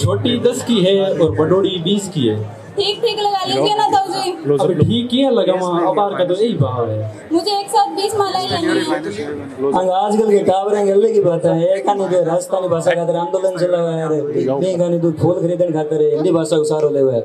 छोटी 10 की है और बड़ोड़ी 20 की है। ठीक ठीक लगा लीजिए ना ताऊ जी। अब ठीक ही है लगा अबार का तो यही भाव है। मुझे एक साथ 20 मालाएं लेनी है। आजकल के टावर गले की बात है एक खाने के राजस्थानी भाषा खातर आंदोलन चला हुआ है। नहीं खाने तू फूल खरीदने खातर हिंदी भाषा को सारो ले हुआ है।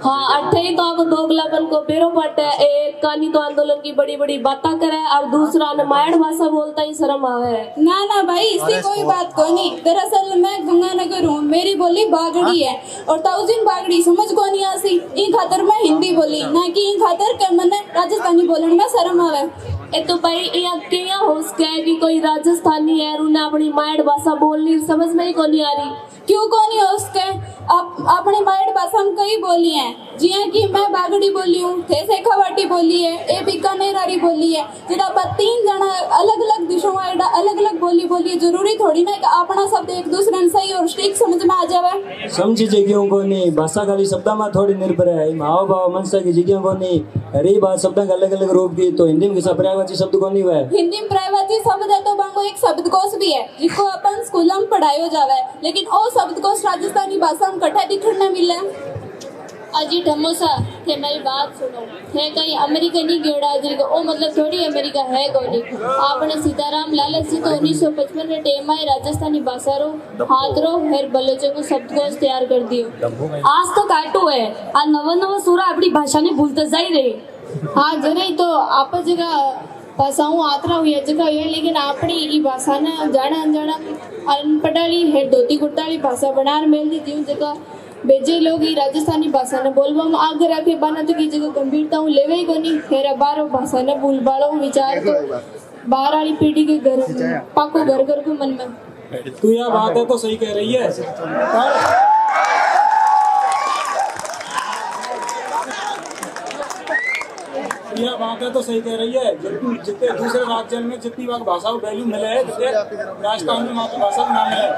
हाँ अठे तो आपको दोगलापन को बेरो पड़ता है। एक कानी तो आंदोलन की बड़ी बड़ी बातें करे और दूसरा ने मायड़ भाषा बोलता ही शर्म आवे है। ना ना भाई इसकी कोई बात को नहीं। दरअसल मैं गंगानगर हूँ, मेरी बोली बागड़ी है और ताउजिन बागड़ी समझ को नहीं आसी। इन खातर मैं हिंदी बोली ना कि इन खातर के मने राजस्थानी बोलने में शर्म आवे। ए तो भाई यहाँ क्या हो सके कि कोई राजस्थानी है उन्हें अपनी मायड़ भाषा बोलनी समझ में ही को नहीं आ रही। क्यों को नहीं हो सके? अपनी मायड़ भाषा में कई बोली है, जिया कि मैं बागड़ी बोली हूँ, थे शेखावाटी बोली है, ए बीकानेरारी बोली है। जिदा पर 3 जना अलग अलग दिशों में अलग अलग बोली है। जरूरी थोड़ी ना कि अपना शब्द एक दूसरे ने सही और ठीक समझ में आ जावे। समझी जगहों को नहीं भाषा खाली शब्द में थोड़ी निर्भर है। हाव भाव मनसा की जगहों को नहीं हरी बात शब्द का अलग अलग रूप दी तो हिंदी में किसा पर्यायवाची शब्द को नहीं हुआ है। हिंदी में पर्यायवाची शब्द है तो बांगो एक शब्दकोश भी है जिसको अपन स्कूल में पढ़ायो जावे, लेकिन ओ शब्दकोश राजस्थानी भाषा में कठा दिखने मिले। अजी ढमोसा थे मेरी बात सुनो। थे कहीं अमेरिका नहीं गेड़ा अजरी ओ मतलब थोड़ी अमेरिका है कोनी। आपने सीताराम लालच जी तो 1955 में टेम आई राजस्थानी भाषा रो हाथरो हेर बलोचों को शब्दकोश तैयार कर दियो। आज तो काटू है आ नव सूरा अपनी भाषा ने भूलते जा ही रहे। हाँ जरे तो आप जगह भाषाओं आतरा हुई जगह है, लेकिन अपनी ई भाषा ने जाना अनजाना अनपढ़ाली है धोती कुर्ताली भाषा बनार मेल दी थी जगह बेजे लोग ई राजस्थानी भाषा ने बोलवा में आगे रखे बना तो की जगह गंभीरता हूँ लेवे ही कोनी। हेरा बारो भाषा ने भूल बालो विचार तो बाहर वाली पीढ़ी के घर पाको घर घर को मन में। तू यह बात है तो सही कह रही है पर यह बात है तो सही कह रही है। जितने दूसरे राज्य में जितनी बार भाषा को वैल्यू मिले है राजस्थान में मातृभाषा का नाम है।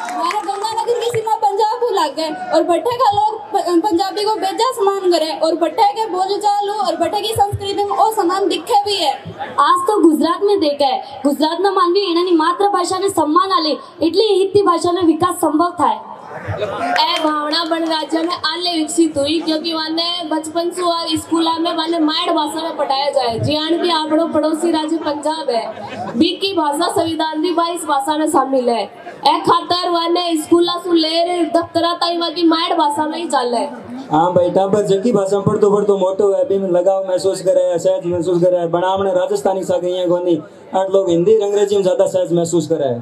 हमारा गंगानगर की सीमा पंजाब को लग गए और भट्टे का लोग पंजाबी को बेजा समान करे और भट्टे के बोलचाल और भट्टे की संस्कृति में वो समान दिखे भी है। आज तो गुजरात में देखा है गुजरात ना मानवी एनानी मातृभाषा ने सम्मान आले એટલે हिंदी भाषा ने विकास संभव था। ए भावना बन राज्य में आले विकसित हुई क्योंकि वाने बचपन से स्कूल में वाने मायड़ भाषा में पढ़ाया जाए। जियान की आपड़ो पड़ोसी राज्य पंजाब है बी की भाषा संविधान दी 22 भाषा में शामिल है। ए खातर वाने स्कूला सु ले दफ्तरा ताई वा की मायड़ भाषा में ही चले। हाँ भाई टाबर जकी भाषा में पढ़तो मोटो है भी में लगाव महसूस करे है सहज महसूस करे है बनावने राजस्थानी सा गई है कोनी आठ लोग हिंदी और अंग्रेजी में ज्यादा सहज महसूस करे है।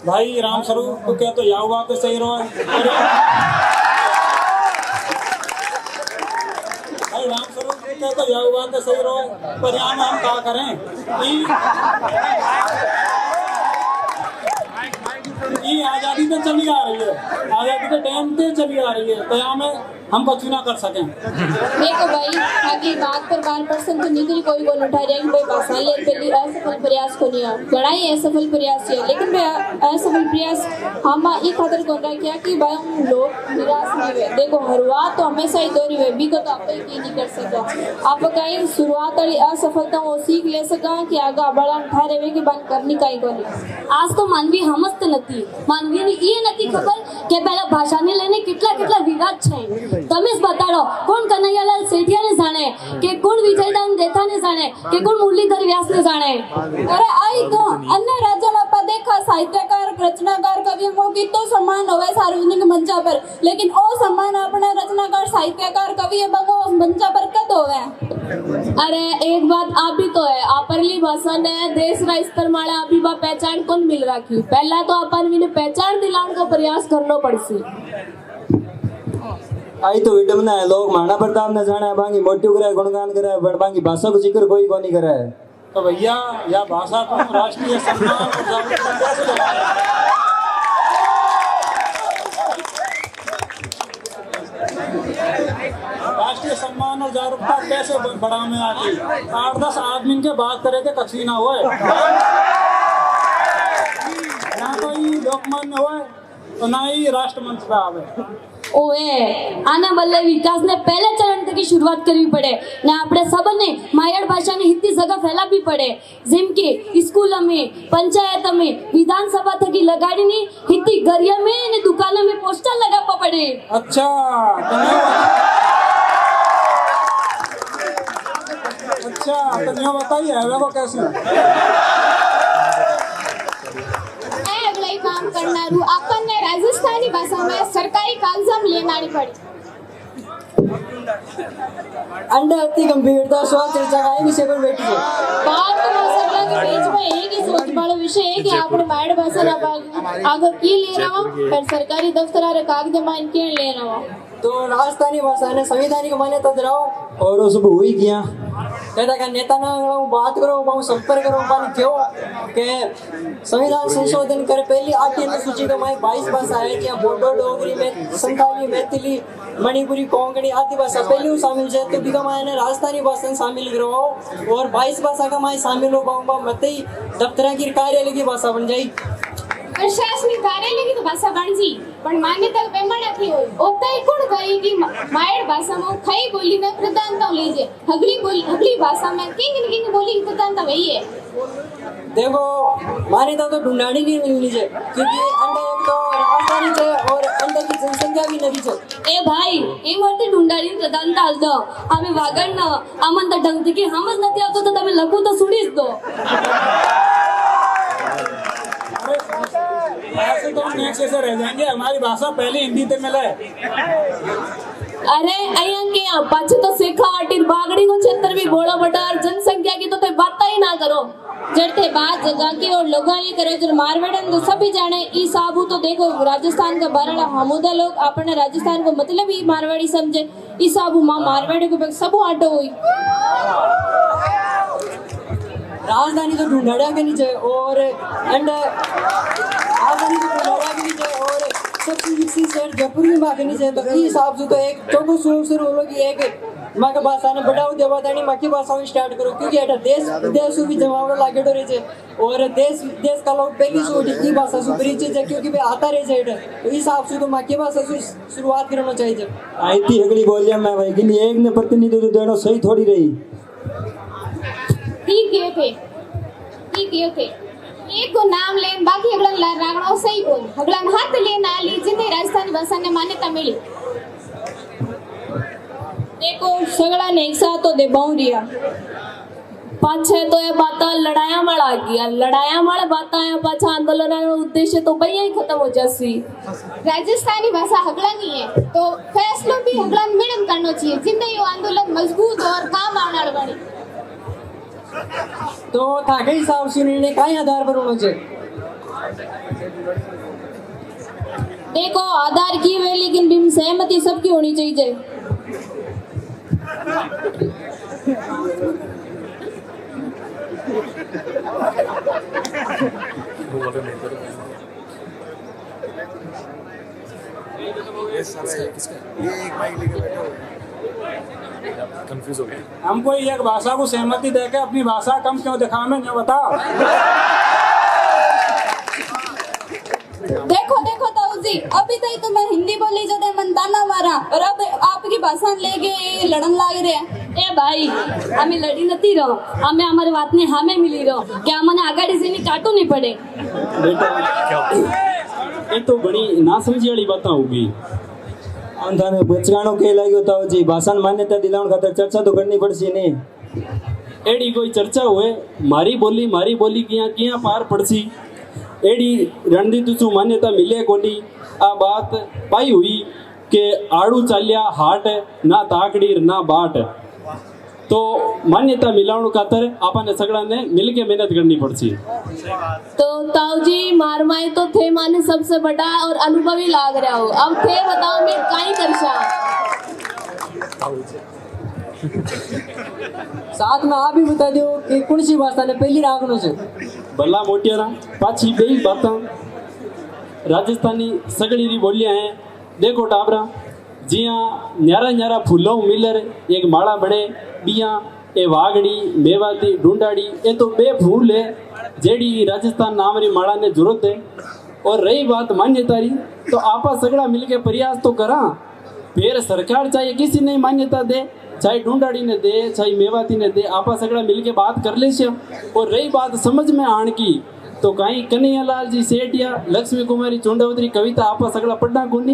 भाई राम स्वरूप तो क्या तो याव बात सही रहो भाई राम स्वरूप तो क्या तो याव बात सही रहो पर यहाँ में हम क्या करें ये आज़ादी तो चली आ रही है आज़ादी के टाइम पे चली आ रही है तो यहाँ में हम कुछ ना कर सकें। देखो भाई आगे बात पर बार परसेंट तो निकली कोई को उठा रहा है कि भाई भाषा ले पहली असफल प्रयास को नहीं बड़ा ही असफल प्रयास है, लेकिन असफल प्रयास हम एक खातर को रहा क्या कि भाई हम लोग निराश नहीं हुए। देखो शुरुआत तो हमेशा ही दोहरी हुई भी तो आप ही नहीं कर सका आप कहीं शुरुआत वाली असफलता वो सीख ले सका कि आगे बड़ा ठहरे हुए कि बंद करनी कहीं को नहीं। आज तो मानवी हमस्त नती मानवी ने ये नती खबर के पहला भाषा ने लेने कितला विवाद छे। તમે જ બતાડો કોણ કનૈયાલાલ સેઠિયાને જાણે કે કોણ વિજયદાન દેથાને જાણે કે કોણ મુરલીધર વ્યાસને જાણે। अरे आई तो अन्य राज्यों में पर देखा साहित्यकार रचनाकार कवि को कितो सम्मान होवे सार्वजनिक मंचा पर, लेकिन ओ सम्मान अपने रचनाकार साहित्यकार कवि बगो मंचा पर कद होवे। अरे एक बात आप भी तो है आपरली भाषा ने देश रा स्तर माळे आप बा पहचान कौन मिल रखी पहला तो अपन भी ने पहचान दिलाने का प्रयास करनो पड़सी। आई तो विडम्बना है लोग महाराणा प्रताप ने जाना है बाकी मोटू करे गुणगान करे बट बाकी भाषा को जिक्र कोई को नहीं करे है। तो भैया यह भाषा को राष्ट्रीय सम्मान राष्ट्रीय सम्मान और जागरूकता कैसे बढ़ा में आती 8-10 आदमी के बात करे थे कक्षी ना हुए ना कोई लोकमान्य हुए तो ना ही राष्ट्रमंच पे आवे। ઓએ આને બદલે વિકાસને પહેલા ચરણથી શરૂઆત કરવી પડે ને આપણે સબને માયડ ભાષાની હિતી જગા ફેલાવવી પડે જેમ કે સ્કૂલમાં પંચાયતમાં વિધાનસભા થકી લગાડીની હિતી ગરિયામાં અને દુકાનોમાં પોસ્ટર લગાવવા પડે. अच्छा तो न्यू बताइए हवे को कैसे અગલાઈ કામ કરનારું આપણને રાજસ્થાની ભાષામાં સરકારી કાગજામ લેનારી પડી. अंडा अति गंभीरता स्वाद चर्चा का विषय पर बैठी है. ભારતના સરકારી પેજમાં એક ही सोच वाला विषय है कि આપણે માયડ ભાષાના ભાગ આગળ की ले रहा हूं पर सरकारी दफ्तर रे कागज मान के ले रहा हूं. तो राजस्थानी भाषा ने संवैधानिक मान्यता धराओ और वो सब हुई क्या कहता का नेता ना बात करो बहु संपर्क करो पानी क्यों के संविधान संशोधन करे पहली 8 अनुसूची का माय 22 भाषा है क्या बोडो डोगरी में संथाली मैथिली मणिपुरी कोंकणी आदि भाषा पहले शामिल है तो बिका माय ने राजस्थानी भाषा शामिल करो और 22 भाषा का माय शामिल हो बाबा मत ही दफ्तर की कार्यालय की भाषा बन जाए. प्रशासनिक कार्यालय की तो भाषा बन जी पण मान्यता पेमण थी होय ओताई कोण कही कि मायड भाषा में खई बोली में प्रधानता लीजे हगली भाषा में किंग बोली की प्रधानता वही है. देखो मान्यता तो ढूंढानी नहीं मिलनी चाहिए क्योंकि अंडा एक तो राजधानी है और अंडा की जनसंख्या भी नहीं है. એ ભાઈ એ માટે ઢુંડાળી પ્રધાનતા આલ દો અમે વાગણ ન આમન તો ઢંગથી કે હમ જ નથી આવતો તો તમે લખું તો સુડી જ દો. ऐसे तो हम नेक्स्ट से रह जाएंगे हमारी भाषा पहले हिंदी से मिले અરે અહીંયા કે પાછું તો શેખા આટી બાગડી નો क्षेत्र भी बोलो बटार जनसंख्या की तो ते बात ही ना करो. जड़ते बात जगह की और लोगों ने करे जो मारवाड़न तो सभी जाने ई साबू तो देखो राजस्थान का बराड़ा हमूदा लोग अपने राजस्थान को मतलब ही मारवाड़ी समझे ई साबू मां मारवाड़ी को सब आटो हुई. राजधानी तो ढूंढाड़ा के नीचे और अंडा राजधानी तो ढूंढाड़ा के नीचे और सबसे विकसित शहर जयपुर में भाग नीचे तो इस हिसाब से तो एक चौको शुरू होगी एक माँ का भाषा ने बढ़ाओ देवा दानी माँ की भाषा स्टार्ट करो क्योंकि ऐसा देश विदेश भी जमावड़ा लागे तो रहे और देश का लोग पहली सोच की भाषा से परिचित है क्योंकि वे आता रहे तो इस हिसाब से तो माँ की भाषा से शुरुआत करना चाहिए. आईती अगली बोलिया मैं भाई कि एक ने प्रतिनिधित्व देना सही थोड़ी रही. ठीक है एक को नाम लेन बाकी अगला रागणो सही बोल अगला हाथ लेन आली जिन्हें राजस्थानी भाषा ने मान्यता मिली. देखो सगड़ा ने एक साथ तो दे बाउरिया પાછે તો એ બાતા લડાયામાં લાગી આ લડાયામાં બાતા પાછા આંદોલનનો ઉદ્દેશ્ય તો બઈ ખતમ हो जासी. राजस्थानी भाषा हगला नहीं है तो फैसलो भी हगला मिलन करना चाहिए जिंदे यो आंदोलन मजबूत और काम आने वाला बने. तो थाके हिसाब से निर्णय कई आधार पर होना चाहिए. देखो आधार की वे लेकिन बिम सहमति सबकी होनी चाहिए. हम कोई एक भाषा को सहमति देके अपनी भाषा कम क्यों दिखावे न बता. देखो ताऊजी अभी तक तो मैं हिंदी बोली जो मन ताना मारा और अब आपकी भाषा लेके लड़न लाग रहे हैं. એ ભાઈ અમે લડી નથી રહો અમે અમારી વાતને હામે મિલી રહો કે અમને આગાડી જઈને કાટું નહીં પડે. बेटा ये तो बड़ी ना समझी वाली बातें होगी. अंधाने बचगाणो के लाग्यो ताऊ जी भाषा मान्यता दिलावण खातर चर्चा तो करनी पड़सी ने. एड़ी कोई चर्चा हुए मारी बोली किया पार पड़सी एड़ी रणनीति सु मान्यता मिले कोनी. आ बात पाई हुई के आड़ू चाल्या हाट ना ताकड़ी ना बाट तो मान्यता मिलावण खातर आपने सगड़ा ने मिलके मेहनत करनी पड़सी. तो ताऊजी मारमाई तो थे माने सबसे बड़ा और अनुभवी लाग रहा हो अब थे बताओ मैं काई करशा. साथ में आप भी बता दो कि कौन सी भाषा ने पहली रागणो से भला मोटियारा पाछी बेई बातां राजस्थानी सगड़ी री बोलियां हैं. देखो टाबरा जिया न्यारा फूलों मिलर एक माला बने बिया ए वागड़ी मेवाती ढूंढाड़ी ये तो बे फूल है जेड़ी राजस्थान नाम री माला ने जरूरत है. और रही बात मान्यता री तो आपा सगड़ा मिलके प्रयास तो करा फिर सरकार चाहे किसी ने मान्यता दे, चाहे ढूंढाड़ी ने दे, चाहे मेवाती ने दे, आपा सगड़ा मिलके बात कर ले। और रही बात समझ में आण की, तो कहीं कन्हैयालाल जी सेठ या लक्ष्मी कुमारी चुंडावतरी कविता आपा सगड़ा पढ़ना कोनी,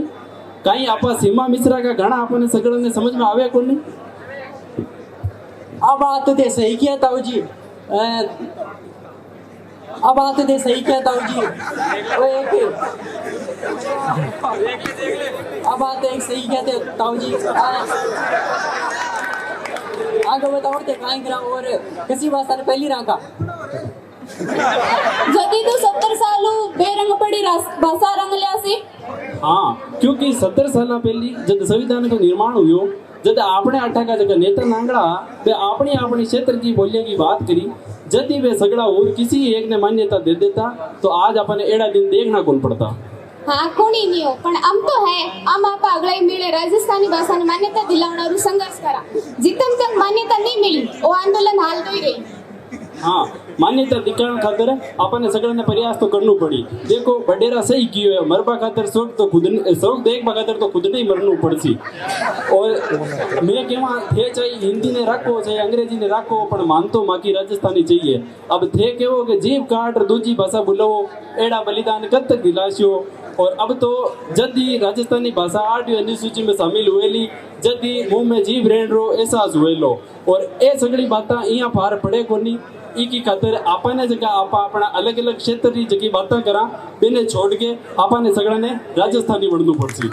कहीं आपा सीमा मिश्रा का गाना आपने सगड़ा ने समझ में आवे कोनी। अब बात तो दे सही किया ताऊ जी, अब बात तो दे सही किया ताऊ जी। वो एक अब बात एक सही किया थे ताऊ जी। आगे बताओ ते काई करा और किसी भाषा ने पहली राका जदी तो 70 सालू बेरंग पड़ी भाषा रंग लियासी। हाँ, क्योंकि 70 साल पहली जब संविधान का निर्माण हुयो, जब आपने अठा का जगह नेता नांगड़ा वे अपनी अपनी क्षेत्र की बोलियों की बात करी, यदि वे सगड़ा और किसी एक ने मान्यता दे देता तो आज अपने एड़ा दिन देखना कौन पड़ता। हाँ कोणी नहीं हो पण आम तो है आम आप अगले मिले राजस्थानी भाषा ने मान्यता दिलावनारू संघर्ष करा। जितम तक मान्यता नहीं मिली वो आंदोलन हाल तो ही रही। हाँ, मान्यता दिखाने खातर अपने सगड़ा ने प्रयास तो करना पड़ी। देखो बडेरा सही कियो है, मरबा खातर सोच तो खुद सोच देखबा खातर तो खुद नहीं मरनू पड़सी। और मैं कहवा थे चाहे हिंदी ने रखो चाहे अंग्रेजी ने रखो पण मान तो माकी राजस्थानी चाहिए। अब थे केवो के जीव काट दूजी भाषा बुलाओ एड़ा बलिदान कद तक दिलाशियो। और अब तो जदी राजस्थानी भाषा 8वीं अनुसूची में शामिल हुएली, जदी मुंह में जीव रेण रो एहसास हुएलो। और ए सगड़ी बाता इया पार पड़े कोनी। ई की खातिर आपने जगह आपा अपना अलग अलग क्षेत्र की जगह बातें करा बिने छोड़ के आपने सगड़ा ने राजस्थानी बनना पड़सी।